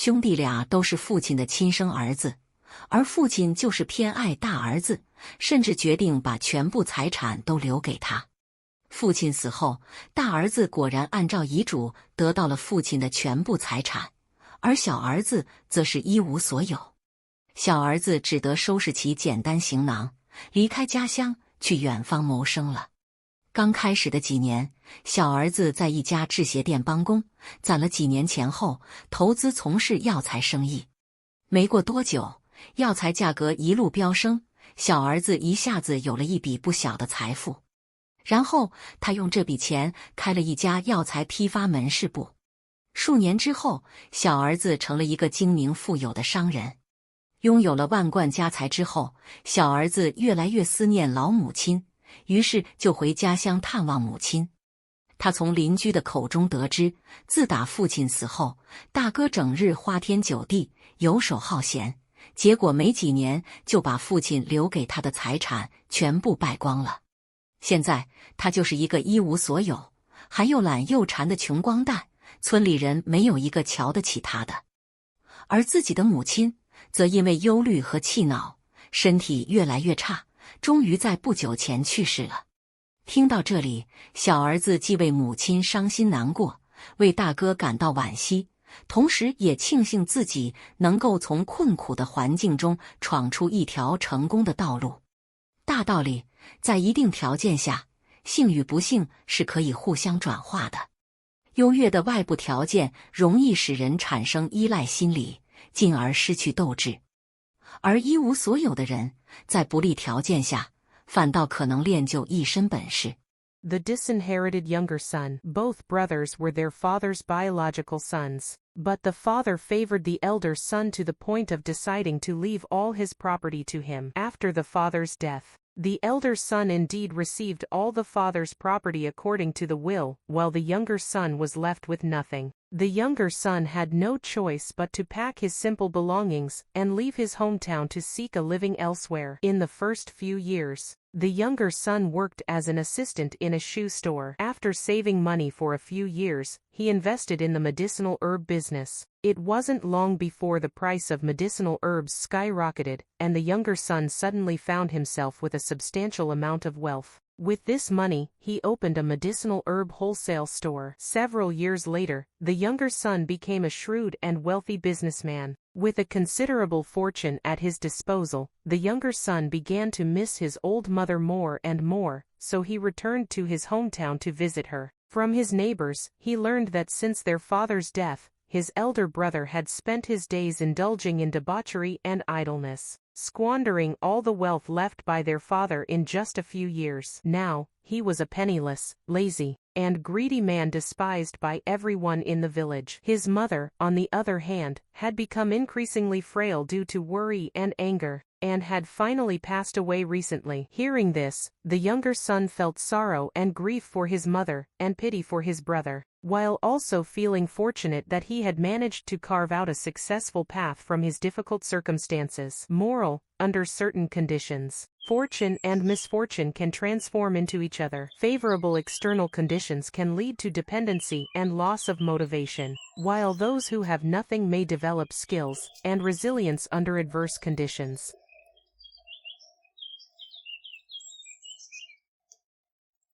兄弟俩都是父亲的亲生儿子，而父亲就是偏爱大儿子，甚至决定把全部财产都留给他。父亲死后，大儿子果然按照遗嘱得到了父亲的全部财产，而小儿子则是一无所有。小儿子只得收拾起简单行囊，离开家乡去远方谋生了。刚开始的几年，小儿子在一家制鞋店帮工，攒了几年钱后，投资从事药材生意。没过多久，药材价格一路飙升，小儿子一下子有了一笔不小的财富。然后他用这笔钱开了一家药材批发门市部。数年之后，小儿子成了一个精明富有的商人。拥有了万贯家财之后，小儿子越来越思念老母亲，于是就回家乡探望母亲。他从邻居的口中得知，自打父亲死后，大哥整日花天酒地，游手好闲，结果没几年就把父亲留给他的财产全部败光了。现在他就是一个一无所有，还又懒又馋的穷光蛋，村里人没有一个瞧得起他的。而自己的母亲则因为忧虑和气恼，身体越来越差，终于在不久前去世了。听到这里，小儿子既为母亲伤心难过，为大哥感到惋惜，同时也庆幸自己能够从困苦的环境中闯出一条成功的道路。大道理，在一定条件下，幸与不幸是可以互相转化的。优越的外部条件容易使人产生依赖心理，进而失去斗志。而一无所有的人，在不利条件下，反倒可能练就一身本事。The disinherited younger son. Both brothers were their father's biological sons, but the father favored the elder son to the point of deciding to leave all his property to him. After the father's death, the elder son indeed received all the father's property according to the will, while the younger son was left with nothing. The younger son had no choice but to pack his simple belongings and leave his hometown to seek a living elsewhere. In the first few years, the younger son worked as an assistant in a shoe store. After saving money for a few years, he invested in the medicinal herb business. It wasn't long before the price of medicinal herbs skyrocketed, and the younger son suddenly found himself with a substantial amount of wealth. With this money, he opened a medicinal herb wholesale store. Several years later, the younger son became a shrewd and wealthy businessman. With a considerable fortune at his disposal, the younger son began to miss his old mother more and more, so he returned to his hometown to visit her. From his neighbors, he learned that since their father's death, his elder brother had spent his days indulging in debauchery and idleness, squandering all the wealth left by their father in just a few years. Now, he was a penniless, lazy, and greedy man despised by everyone in the village. His mother, on the other hand, had become increasingly frail due to worry and anger, and had finally passed away recently. Hearing this, the younger son felt sorrow and grief for his mother, and pity for his brother, while also feeling fortunate that he had managed to carve out a successful path from his difficult circumstances. Moral: under certain conditions, fortune and misfortune can transform into each other. Favorable external conditions can lead to dependency and loss of motivation, while those who have nothing may develop skills and resilience under adverse conditions.